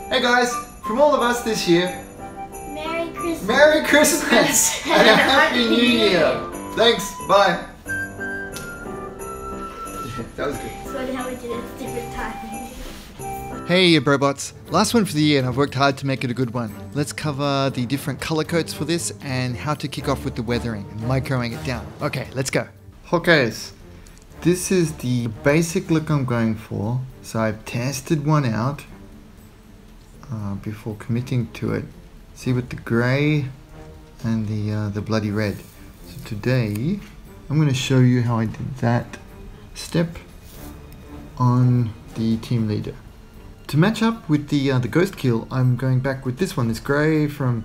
Hey guys, from all of us this year, Merry Christmas. Merry Christmas and a Happy New Year. Thanks, bye. That was good. It's funny how we did it at different times. Hey you Brobots, last one for the year and I've worked hard to make it a good one. Let's cover the different color codes for this and how to kick off with the weathering and microing it down. Okay, let's go. Okay, this is the basic look I'm going for. So I've tested one out before committing to it. See, with the grey and the bloody red. So today I'm going to show you how I did that step on the team leader. To match up with the ghost kill, I'm going back with this one, this grey from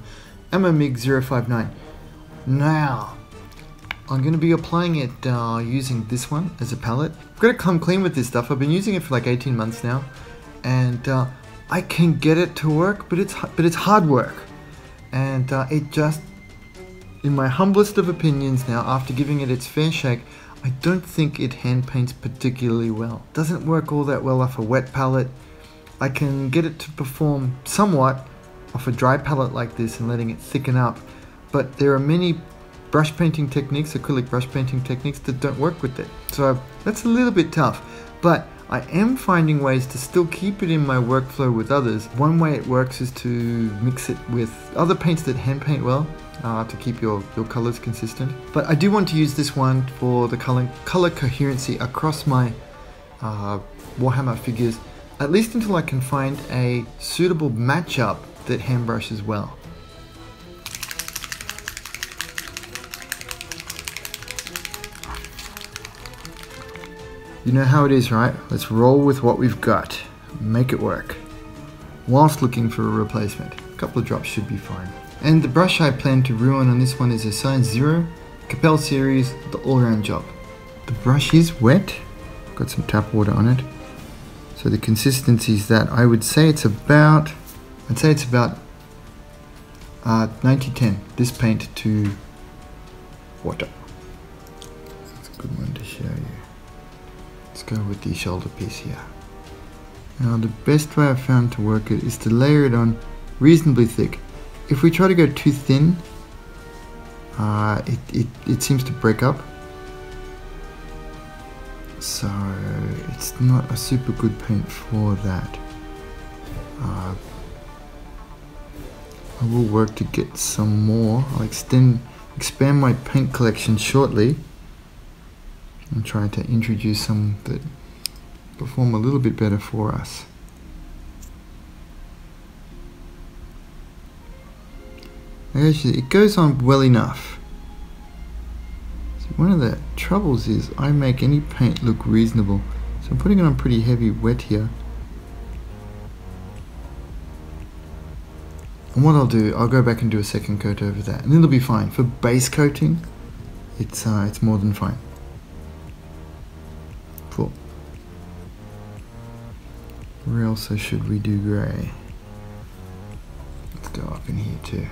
Ammo MiG 059. Now, I'm going to be applying it using this one as a palette. I've got to come clean with this stuff. I've been using it for like 18 months now, and I can get it to work, but it's hard work, and it just, in my humblest of opinions now, after giving it its fair shake, I don't think it hand paints particularly well. It doesn't work all that well off a wet palette. I can get it to perform somewhat off a dry palette like this and letting it thicken up, but there are many brush painting techniques, acrylic brush painting techniques, that don't work with it. So that's a little bit tough, but I am finding ways to still keep it in my workflow with others. One way it works is to mix it with other paints that hand paint well, to keep your colors consistent. But I do want to use this one for the color coherency across my Warhammer figures, at least until I can find a suitable matchup that hand brushes well. You know how it is, right? Let's roll with what we've got, make it work, whilst looking for a replacement. A couple of drops should be fine. And the brush I plan to ruin on this one is a size 0 Capel series, the all-round job. The brush is wet, got some tap water on it. So the consistency is that I would say it's about, 90-10, this paint to water. That's a good one to show you. Let's go with the shoulder piece here. Now the best way I've found to work it is to layer it on reasonably thick. If we try to go too thin, it seems to break up. So it's not a super good paint for that. I will work to get some more. I'll expand my paint collection shortly. I'm trying to introduce some that perform a little bit better for us. Actually, it goes on well enough. One of the troubles is I make any paint look reasonable, so I'm putting it on pretty heavy wet here. And what I'll do, I'll go back and do a second coat over that, and it'll be fine. For base coating, it's more than fine. Cool. Where else should we do grey? Let's go up in here too.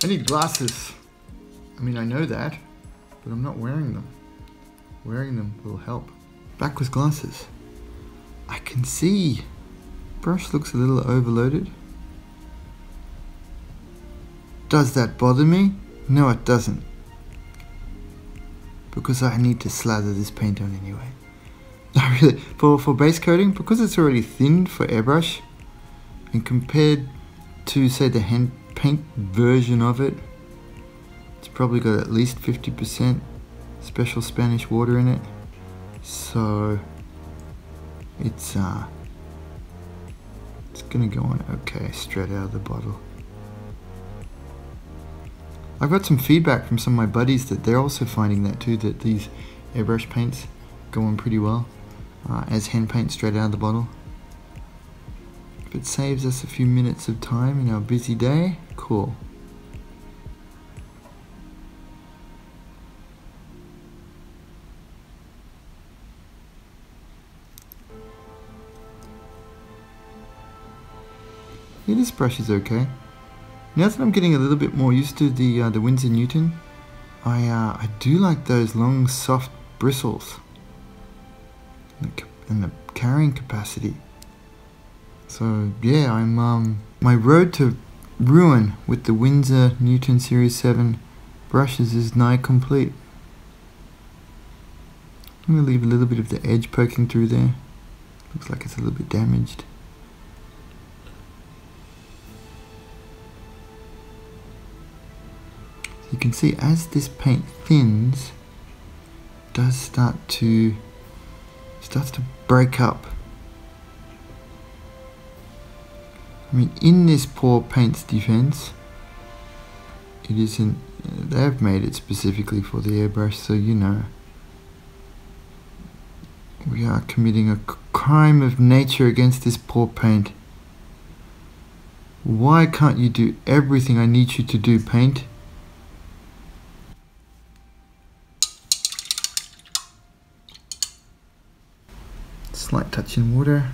I need glasses. I mean, I know that, but I'm not wearing them. Wearing them will help. Back with glasses. I can see. Brush looks a little overloaded. Does that bother me? No, it doesn't. Because I need to slather this paint on anyway. I really, for base coating, because it's already thinned for airbrush, and compared to, say, the hand paint version of it, it's probably got at least 50% special Spanish water in it, so it's gonna go on okay straight out of the bottle. I've got some feedback from some of my buddies that they're also finding that too, that these airbrush paints go on pretty well as hand paint straight out of the bottle. If it saves us a few minutes of time in our busy day, cool. Yeah, this brush is okay. Now that I'm getting a little bit more used to the Winsor Newton, I do like those long, soft bristles and the carrying capacity. So yeah, my road to ruin with the Winsor Newton Series 7 brushes is nigh complete. I'm going to leave a little bit of the edge poking through there. Looks like it's a little bit damaged. So you can see as this paint thins, it does starts to break up. I mean, in this poor paint's defense, it isn't, they've made it specifically for the airbrush, so you know, we are committing a crime of nature against this poor paint. Why can't you do everything I need you to do, paint? Slight touch in water.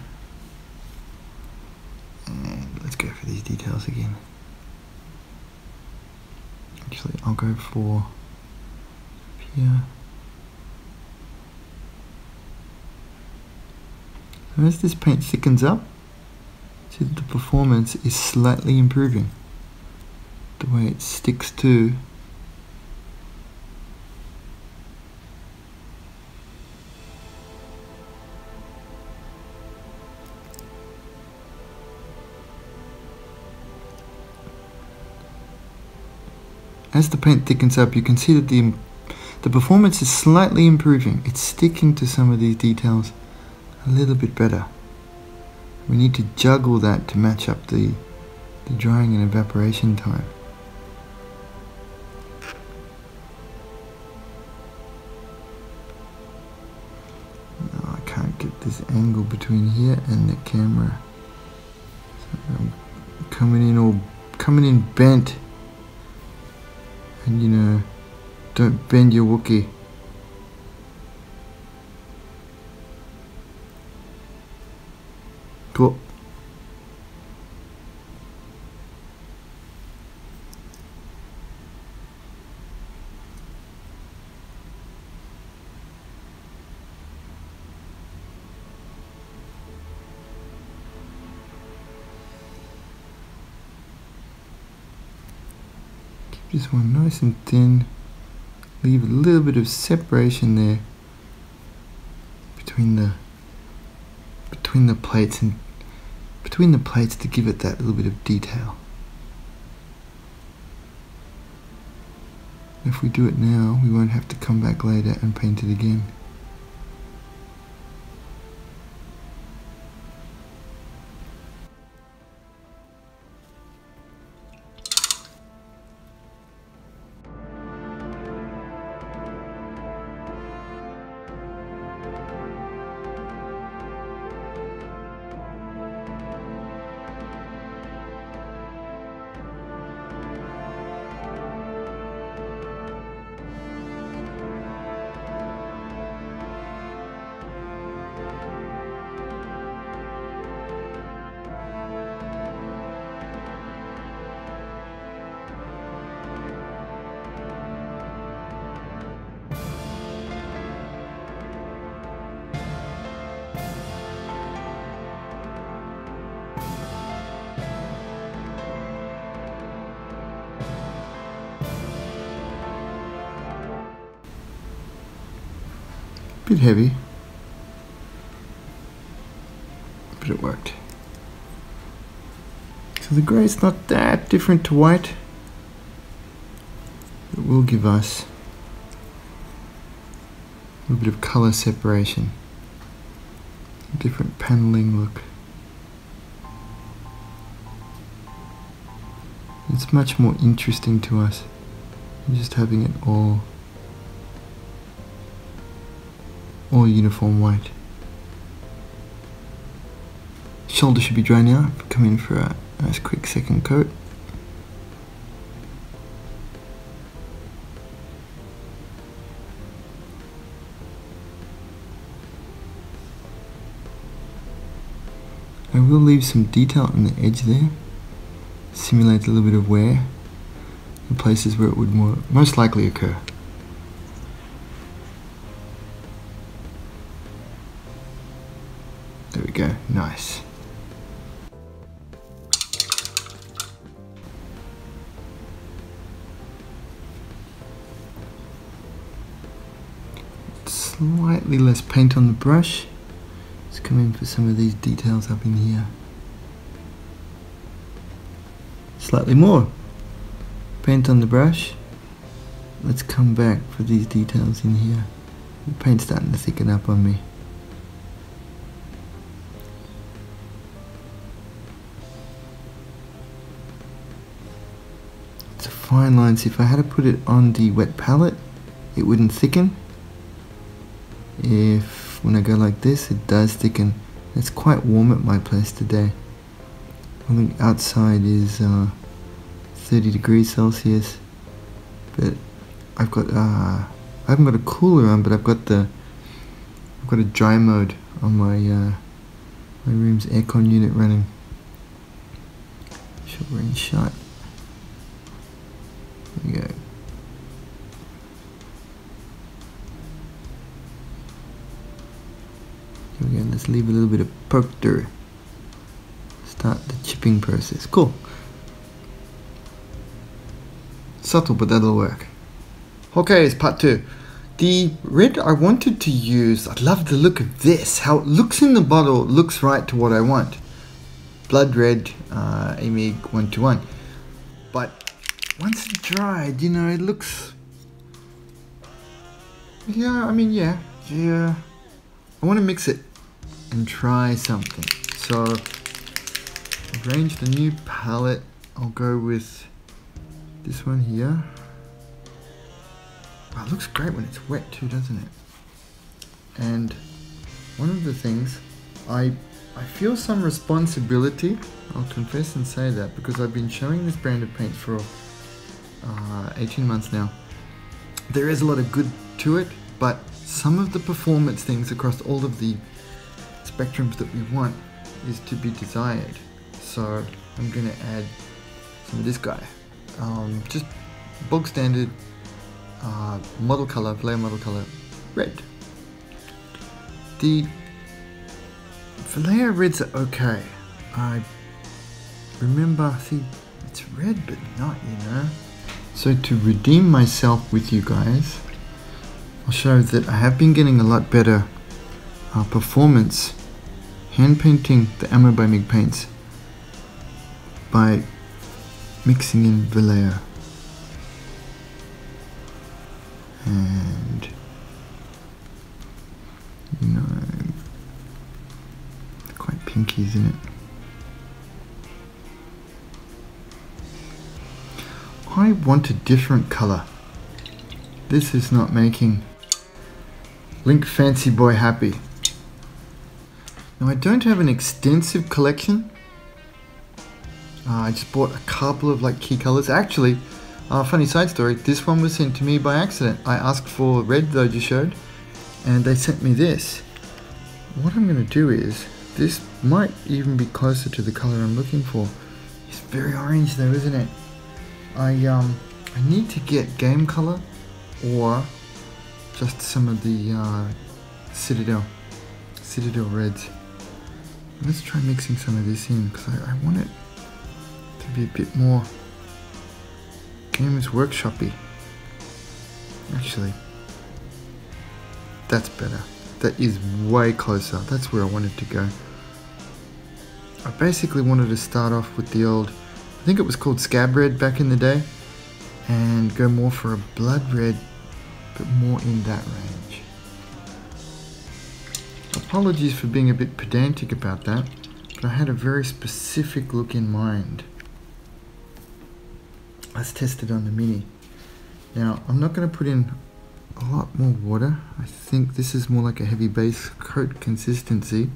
And let's go for these details again. Actually, I'll go for here. So as this paint thickens up, see that the performance is slightly improving. The way it sticks to. As the paint thickens up, you can see that the performance is slightly improving. It's sticking to some of these details a little bit better. We need to juggle that to match up the drying and evaporation time. No, I can't get this angle between here and the camera. So I'm coming in bent. And you know, don't bend your Wookie. Cool. This one nice and thin. Leave a little bit of separation there between the plates and between the plates to give it that little bit of detail. If we do it now, we won't have to come back later and paint it again. Bit heavy, but it worked. So the grey is not that different to white. It will give us a little bit of colour separation, a different paneling look. It's much more interesting to us than just having it all uniform white. Shoulder should be dry now. Come in for a nice quick second coat. I will leave some detail on the edge there, simulate a little bit of wear in places where it would most likely occur. There we go, nice. Slightly less paint on the brush. Let's come in for some of these details up in here. Slightly more paint on the brush. Let's come back for these details in here. The paint's starting to thicken up on me. It's a fine line, so if I had to put it on the wet palette, it wouldn't thicken. When I go like this, it does thicken. It's quite warm at my place today. I think outside is 30 degrees Celsius, but I've got I haven't got a cooler on, but I've got a dry mode on my my room's aircon unit running. Short range shot. There we go. Again, let's leave a little bit of poke through. Start the chipping process. Cool. Subtle, but that'll work. Okay, it's part 2. The red I wanted to use, I love the look of this. How it looks in the bottle looks right to what I want. Blood red, AMIG 121. But once it dried, you know, it looks... Yeah, I mean, yeah. I want to mix it and try something. So I've arranged a new palette. I'll go with this one here. Wow, it looks great when it's wet too, doesn't it? And one of the things, I feel some responsibility, I'll confess and say that, because I've been showing this brand of paints for 18 months now. There is a lot of good to it, but some of the performance things across all of the spectrums that we want is to be desired. So I'm going to add some of this guy. Just bog standard model color, Vallejo model color, red. The Vallejo reds are okay. I remember, see, it's red but not, you know. So to redeem myself with you guys, I'll show that I have been getting a lot better performance hand painting the Ammo by MIG paints by mixing in Vallejo. And, you know, quite pinky, isn't it? I want a different color. This is not making Link Fancy Boy happy. Now I don't have an extensive collection. I just bought a couple of like key colors. Actually, funny side story, this one was sent to me by accident. I asked for red that I just showed, and they sent me this. What I'm going to do is, this might even be closer to the color I'm looking for. It's very orange though, isn't it? I need to get game color or just some of the Citadel reds. Let's try mixing some of this in because I want it to be a bit more Games Workshop-y. Actually, that's better. That is way closer. That's where I wanted to go. I basically wanted to start off with the old, I think it was called Scab Red back in the day, and go more for a blood red, but more in that range. Apologies for being a bit pedantic about that, but I had a very specific look in mind. Let's test it on the Mini. Now, I'm not going to put in a lot more water. I think this is more like a heavy base coat consistency.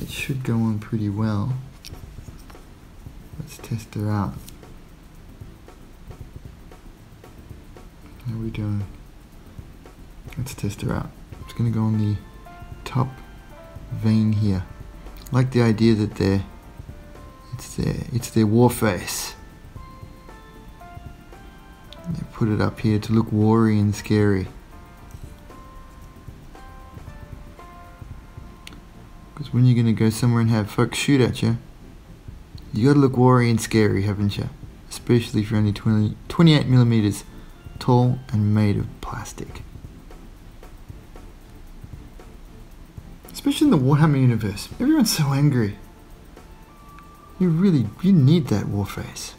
It should go on pretty well. Let's test her out. How are we doing? Let's test her out. It's going to go on the top vein here. I like the idea that it's their war face. put it up here to look wary and scary. Because when you're going to go somewhere and have folks shoot at you, you gotta look wary and scary, haven't you? Especially if you're only 28 millimeters tall and made of plastic. Especially in the Warhammer universe. Everyone's so angry. You need that war face.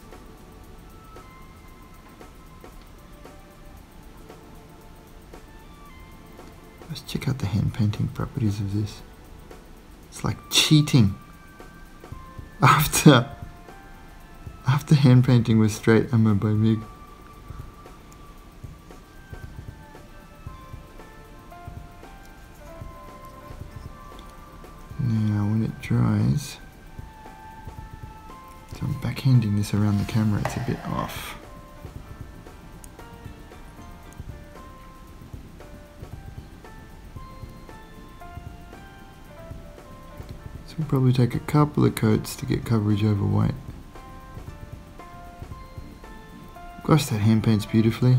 Let's check out the hand painting properties of this. It's like cheating. After hand painting with straight ammo by MIG. Now when it dries, so I'm backhanding this around the camera, it's a bit off. So we'll probably take a couple of coats to get coverage over white. Gosh, that hand paints beautifully.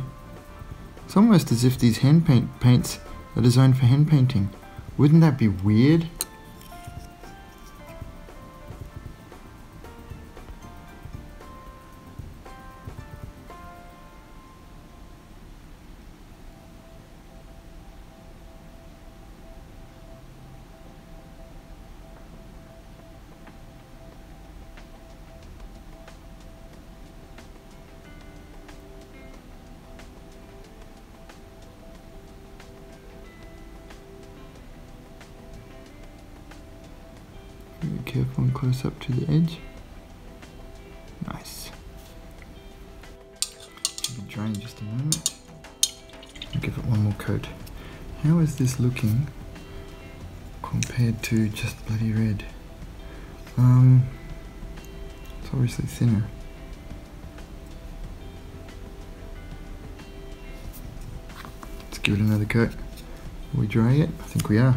It's almost as if these hand paints are designed for hand painting. Wouldn't that be weird? Be careful and close up to the edge. Nice. It'll be dry in just a moment. I'll give it one more coat. How is this looking compared to just bloody red? It's obviously thinner. Let's give it another coat. Are we dry yet? I think we are.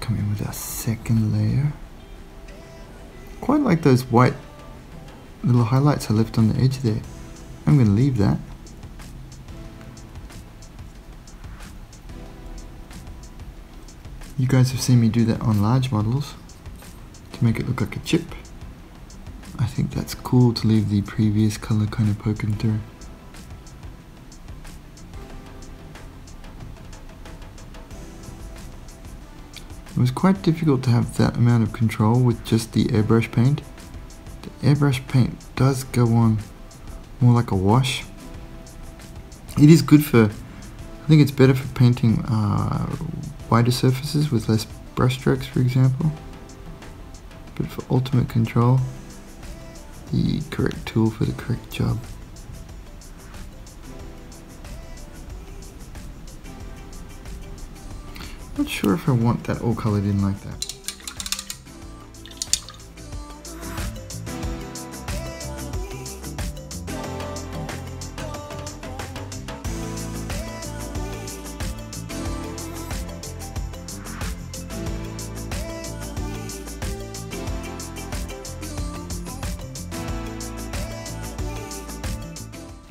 Come in with our second layer. Quite like those white little highlights I left on the edge there. I'm going to leave that. You guys have seen me do that on large models to make it look like a chip. I think that's cool to leave the previous color kind of poking through. It was quite difficult to have that amount of control with just the airbrush paint. The airbrush paint does go on more like a wash. It is good for, I think it's better for painting wider surfaces with less brush strokes, for example. But for ultimate control, the correct tool for the correct job. Not sure if I want that all colored in like that.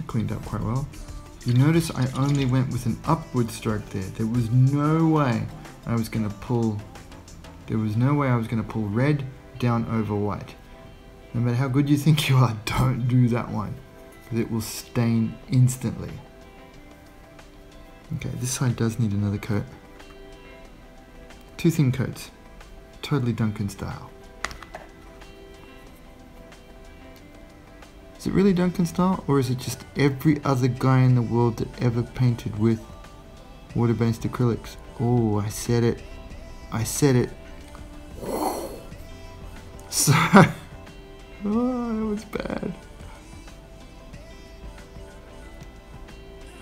Cleaned up quite well. You notice I only went with an upward stroke there. There was no way I was going to pull red down over white. No matter how good you think you are, don't do that one, because it will stain instantly. Okay, this side does need another coat. 2 thin coats, totally Duncan style. Is it really Duncan style, or is it just every other guy in the world that ever painted with water-based acrylics? Oh, I said it. I said it. So, oh, that was bad.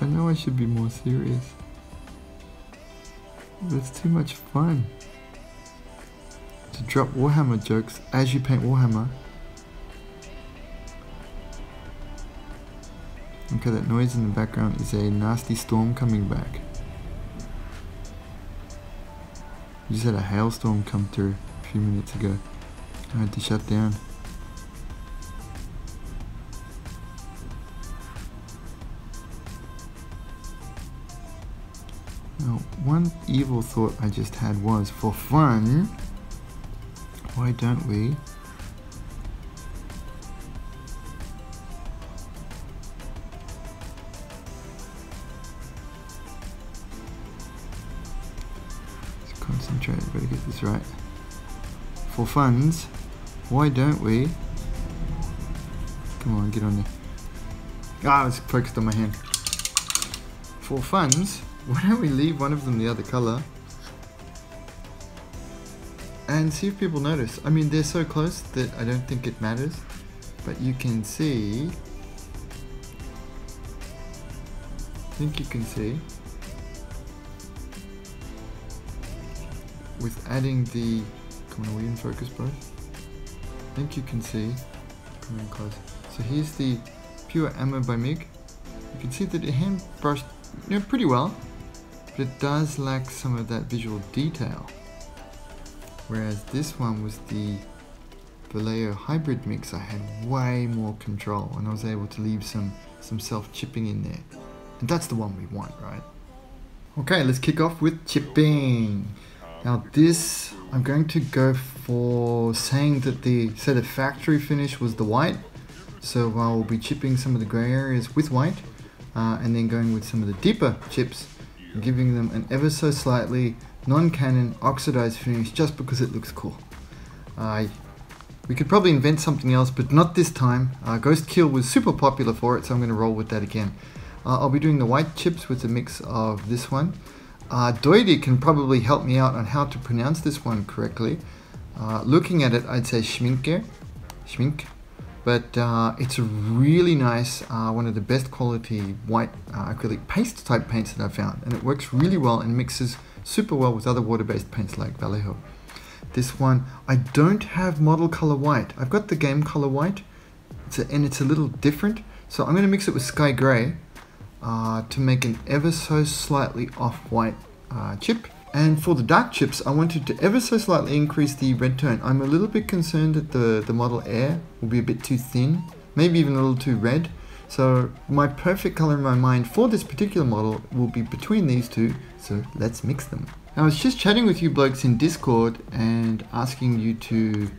I know I should be more serious, but it's too much fun to drop Warhammer jokes as you paint Warhammer. Okay, that noise in the background is a nasty storm coming back. We just had a hailstorm come through a few minutes ago. I had to shut down. Now, one evil thought I just had was, for fun, why don't we concentrate, better get this right. For funds, why don't we? Come on, get on there. Ah, I was focused on my hand. For funds, why don't we leave one of them the other color and see if people notice. I mean, they're so close that I don't think it matters, but you can see, I think you can see, with adding the, come on, are we in focus both? I think you can see, come in close. So here's the Pure Ammo by MIG. You can see that it hand brushed, you know, pretty well, but it does lack some of that visual detail. Whereas this one was the Vallejo hybrid mix, I had way more control and I was able to leave some self-chipping in there. And that's the one we want, right? Okay, let's kick off with chipping. Now this, I'm going to go for saying that the factory finish was the white. So I'll be chipping some of the gray areas with white and then going with some of the deeper chips and giving them an ever so slightly non-canon oxidized finish just because it looks cool. We could probably invent something else, but not this time. Ghost Kill was super popular for it, so I'm going to roll with that again. I'll be doing the white chips with a mix of this one. Doidi can probably help me out on how to pronounce this one correctly. Looking at it, I'd say Schminke, but it's a really nice, one of the best quality white acrylic paste type paints that I've found, and it works really well and mixes super well with other water-based paints like Vallejo. This one, I don't have model color white. I've got the game color white, and it's a little different, so I'm going to mix it with Sky Gray to make an ever so slightly off-white chip. And for the dark chips, I wanted to ever so slightly increase the red tone. I'm a little bit concerned that the Model Air will be a bit too thin, maybe even a little too red. So my perfect color in my mind for this particular model will be between these two, so let's mix them. Now, I was just chatting with you blokes in Discord and asking you to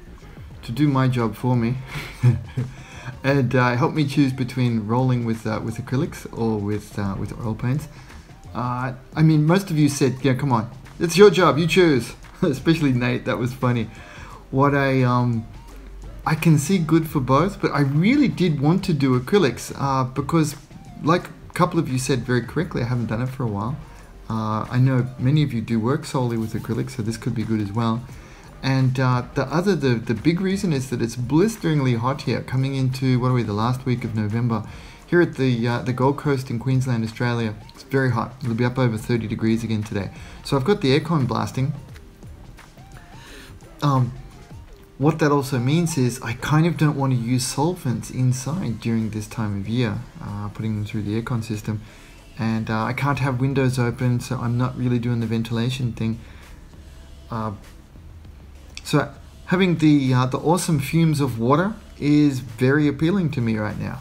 do my job for me. And help me choose between rolling with acrylics or with oil paints. I mean, most of you said, yeah, come on, it's your job, you choose. Especially Nate, that was funny. What I can see good for both, but I really did want to do acrylics because, like a couple of you said very correctly, I haven't done it for a while. I know many of you do work solely with acrylics, so this could be good as well. And the big reason is that it's blisteringly hot here, coming into, what are we, the last week of November. Here at the Gold Coast in Queensland, Australia, it's very hot. It'll be up over 30 degrees again today. So I've got the aircon blasting. What that also means is I kind of don't want to use solvents inside during this time of year, putting them through the aircon system. And I can't have windows open, so I'm not really doing the ventilation thing. So having the awesome fumes of water is very appealing to me right now.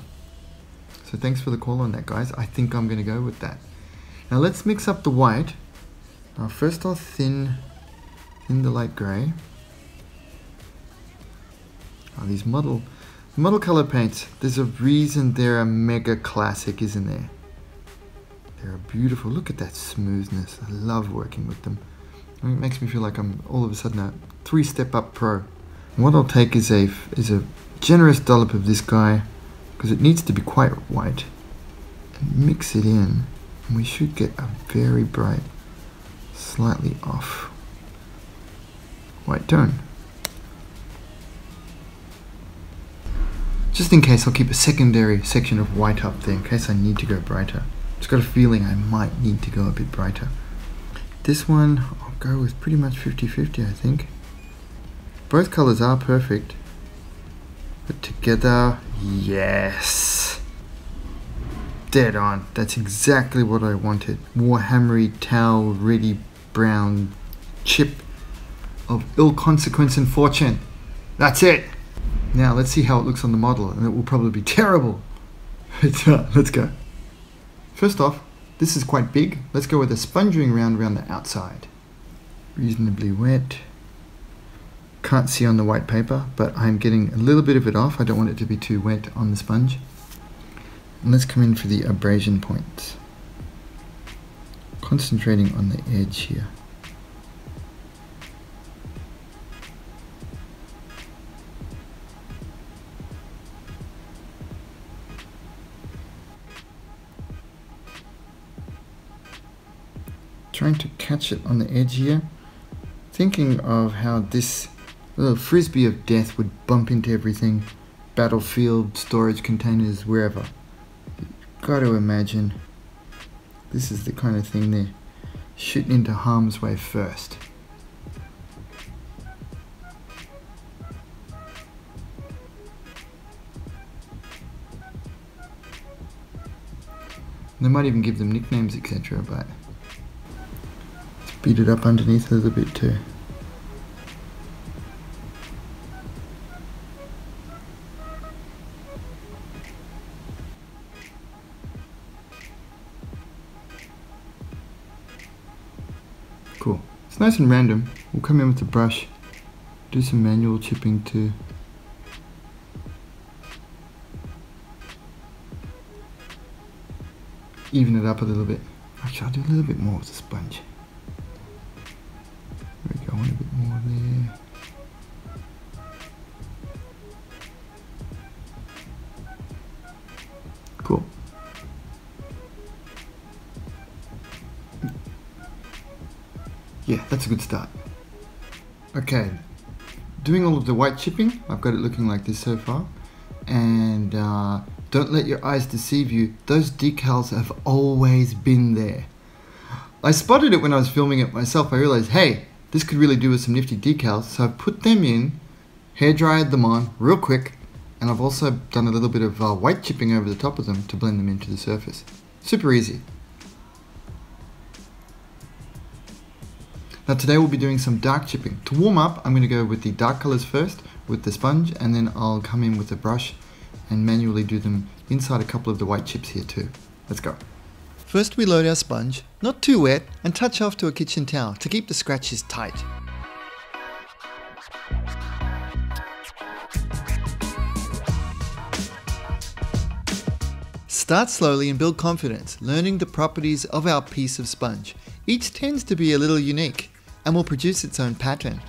So thanks for the call on that, guys. I think I'm going to go with that. Now let's mix up the white. First I'll thin the light grey. These model color paints, there's a reason they're a mega classic, isn't there? They're beautiful. Look at that smoothness. I love working with them. I mean, it makes me feel like I'm all of a sudden a 3-step up pro. And what I'll take is a generous dollop of this guy, because it needs to be quite white, and mix it in, and we should get a very bright, slightly off white tone. Just in case, I'll keep a secondary section of white up there in case I need to go brighter. Just got a feeling I might need to go a bit brighter. This one, I'll go with pretty much 50-50, I think. Both colors are perfect, but together, yes. dead on. That's exactly what I wanted. Warhammery, towel, ready brown chip of ill consequence and fortune. That's it. Now let's see how it looks on the model, and it will probably be terrible. Let's go. First off, this is quite big. Let's go with a sponging round around the outside. Reasonably wet. Can't see on the white paper, but I'm getting a little bit of it off. I don't want it to be too wet on the sponge. And let's come in for the abrasion points. Concentrating on the edge here. Trying to catch it on the edge here. Thinking of how this little frisbee of death would bump into everything. Battlefield, storage containers, wherever. Got to imagine this is the kind of thing they're shooting into harm's way first. They might even give them nicknames, etc., but let's beat it up underneath a little bit too. Cool. It's nice and random. We'll come in with the brush, do some manual chipping to even it up a little bit. Actually, I'll do a little bit more with the sponge. There we go, a bit more there. Cool. Yeah, that's a good start. Okay, doing all of the white chipping, I've got it looking like this so far. And don't let your eyes deceive you, those decals have always been there. I spotted it when I was filming it myself. I realized, hey, this could really do with some nifty decals. So I put them in, hair dried them on real quick, and I've also done a little bit of white chipping over the top of them to blend them into the surface. Super easy. Now today we'll be doing some dark chipping. To warm up, I'm going to go with the dark colors first with the sponge, and then I'll come in with the brush and manually do them inside a couple of the white chips here too. Let's go. First we load our sponge, not too wet, and touch off to a kitchen towel to keep the scratches tight. Start slowly and build confidence, learning the properties of our piece of sponge. Each tends to be a little unique and will produce its own pattern.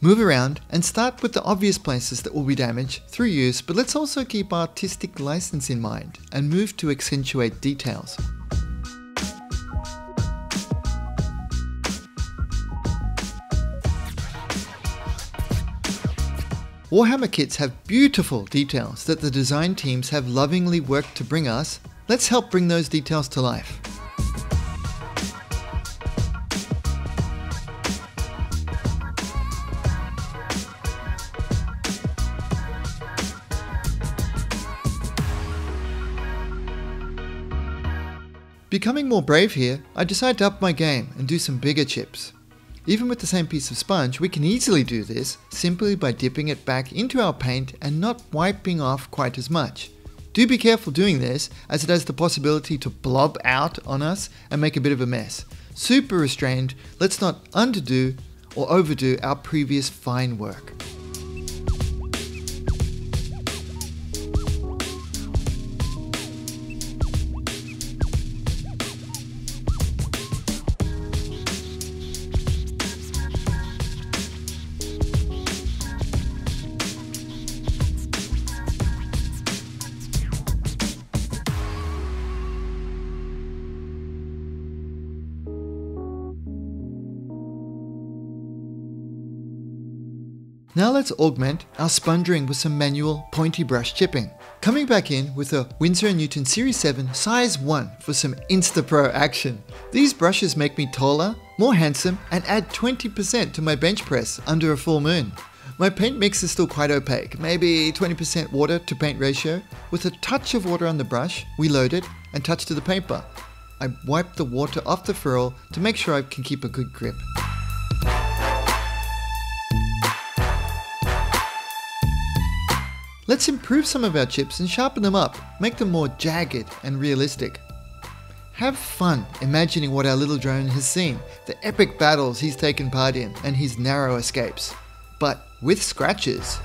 Move around and start with the obvious places that will be damaged through use, but let's also keep artistic license in mind and move to accentuate details. Warhammer kits have beautiful details that the design teams have lovingly worked to bring us. Let's help bring those details to life. Becoming more brave here, I decide to up my game and do some bigger chips. Even with the same piece of sponge, we can easily do this simply by dipping it back into our paint and not wiping off quite as much. Do be careful doing this, as it has the possibility to blob out on us and make a bit of a mess. Super restrained, let's not underdo or overdo our previous fine work. Now let's augment our spongering with some manual pointy brush chipping. Coming back in with a Winsor & Newton Series 7 size 1 for some Insta-Pro action. These brushes make me taller, more handsome, and add 20% to my bench press under a full moon. My paint mix is still quite opaque, maybe 20% water to paint ratio. With a touch of water on the brush, we load it and touch to the paper. I wipe the water off the ferrule to make sure I can keep a good grip. Let's improve some of our chips and sharpen them up, make them more jagged and realistic. Have fun imagining what our little drone has seen, the epic battles he's taken part in and his narrow escapes, but with scratches.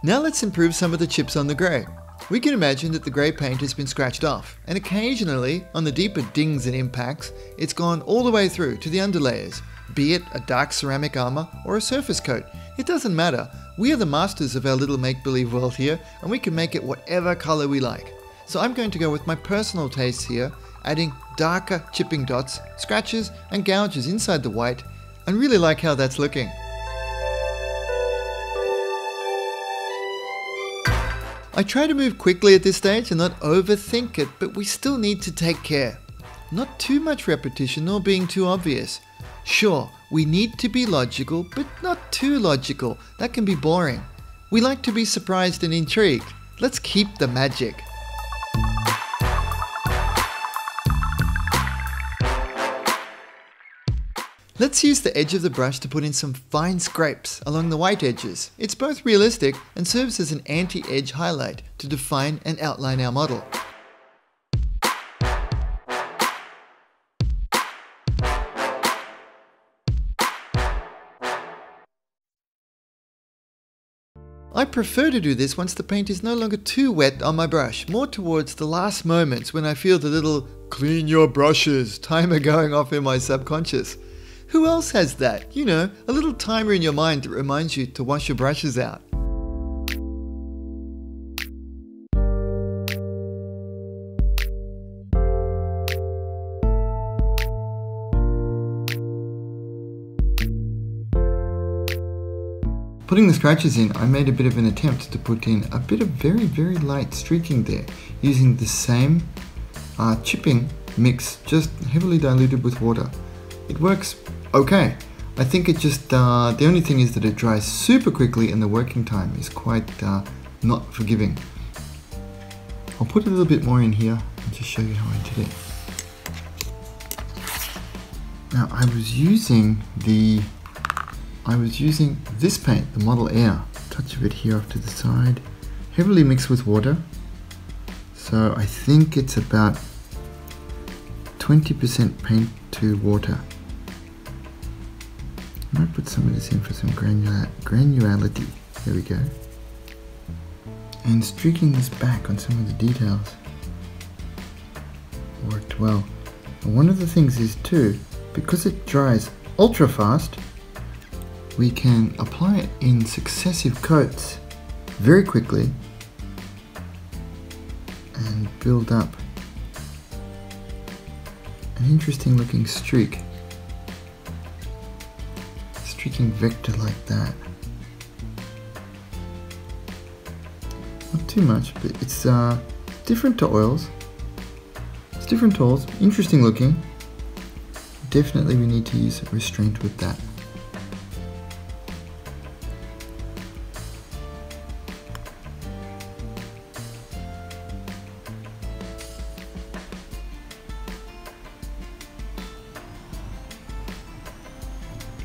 Now let's improve some of the chips on the grey. We can imagine that the grey paint has been scratched off, and occasionally, on the deeper dings and impacts, it's gone all the way through to the underlayers, be it a dark ceramic armour or a surface coat. It doesn't matter. We are the masters of our little make-believe world here, and we can make it whatever colour we like. So I'm going to go with my personal tastes here, adding darker chipping dots, scratches and gouges inside the white, and really like how that's looking. I try to move quickly at this stage and not overthink it, but we still need to take care. Not too much repetition nor being too obvious. Sure, we need to be logical, but not too logical. That can be boring. We like to be surprised and intrigued. Let's keep the magic. Let's use the edge of the brush to put in some fine scrapes along the white edges. It's both realistic and serves as an anti-edge highlight to define and outline our model. I prefer to do this once the paint is no longer too wet on my brush, more towards the last moments when I feel the little "clean your brushes" timer going off in my subconscious. Who else has that? You know, a little timer in your mind that reminds you to wash your brushes out. Putting the scratches in, I made a bit of an attempt to put in a bit of very, very light streaking there, using the same chipping mix, just heavily diluted with water. It works okay. I think it just, the only thing is that it dries super quickly and the working time is quite not forgiving. I'll put a little bit more in here and just show you how I did it. Now I was using this paint, the Model Air, touch of it here off to the side, heavily mixed with water. So I think it's about 20% paint to water. I might put some of this in for some granularity. There we go. And streaking this back on some of the details worked well. And one of the things is too, because it dries ultra fast, we can apply it in successive coats very quickly and build up an interesting looking streaking vector like that. Not too much, but it's different to oils. It's different to oils, interesting looking. Definitely we need to use a restraint with that.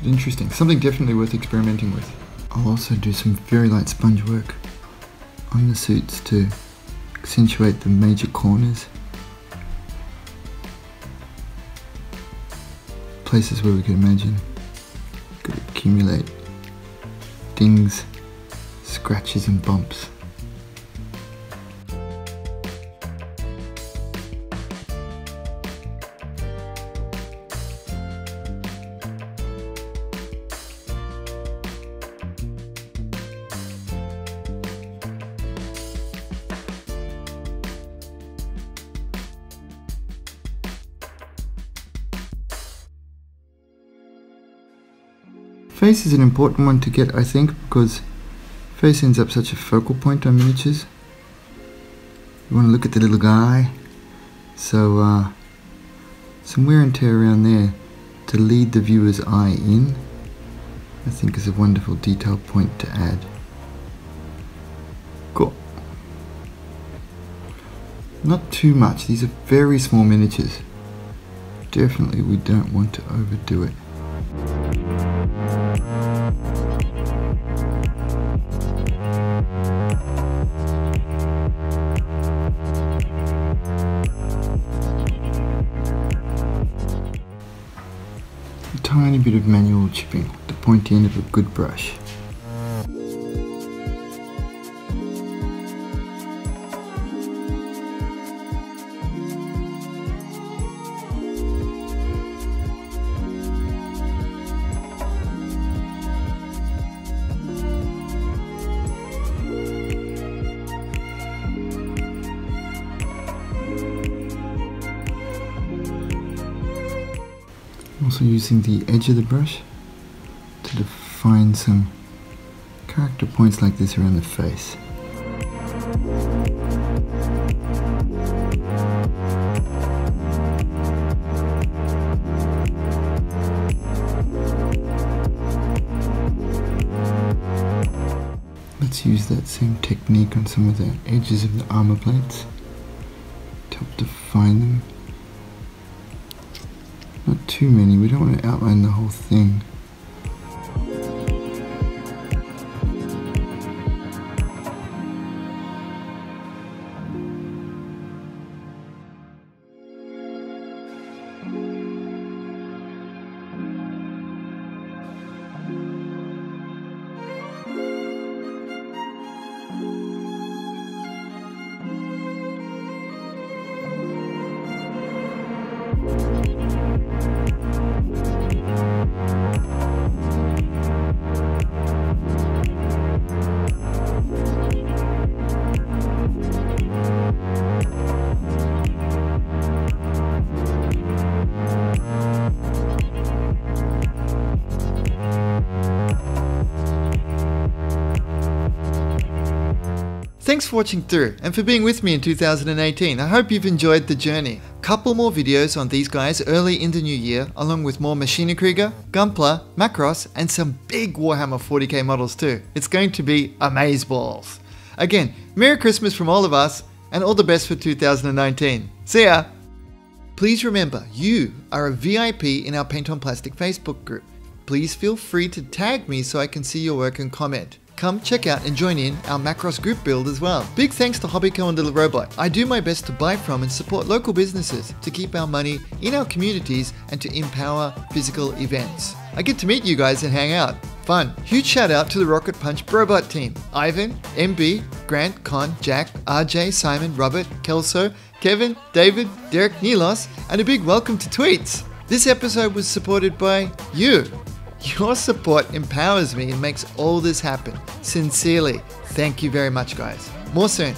Interesting, something definitely worth experimenting with. I'll also do some very light sponge work on the suits to accentuate the major corners. Places where we could imagine could accumulate dings, scratches and bumps. Face is an important one to get, I think, because face ends up such a focal point on miniatures. You want to look at the little guy. So some wear and tear around there to lead the viewer's eye in, I think is a wonderful detail point to add. Cool. Not too much, these are very small miniatures. Definitely we don't want to overdo it. A tiny bit of manual chipping, the pointy end of a good brush. Also using the edge of the brush to define some character points like this around the face. Let's use that same technique on some of the edges of the armor plates to help define them. Not too many, we don't want to outline the whole thing. Thanks for watching through and for being with me in 2018. I hope you've enjoyed the journey. Couple more videos on these guys early in the new year, along with more Maschinenkrieger, Gunpla, Macross, and some big Warhammer 40k models too. It's going to be amazeballs. Again, Merry Christmas from all of us, and all the best for 2019. See ya! Please remember, you are a VIP in our Paint on Plastic Facebook group. Please feel free to tag me so I can see your work and comment. Come check out and join in our Macross group build as well. Big thanks to Hobbyco and Little Robot. I do my best to buy from and support local businesses to keep our money in our communities and to empower physical events. I get to meet you guys and hang out. Fun. Huge shout out to the Rocket Punch Brobot team. Ivan, MB, Grant, Con, Jack, RJ, Simon, Robert, Kelso, Kevin, David, Derek, Nilos, and a big welcome to Tweets. This episode was supported by you. Your support empowers me and makes all this happen. Sincerely, thank you very much, guys. More soon.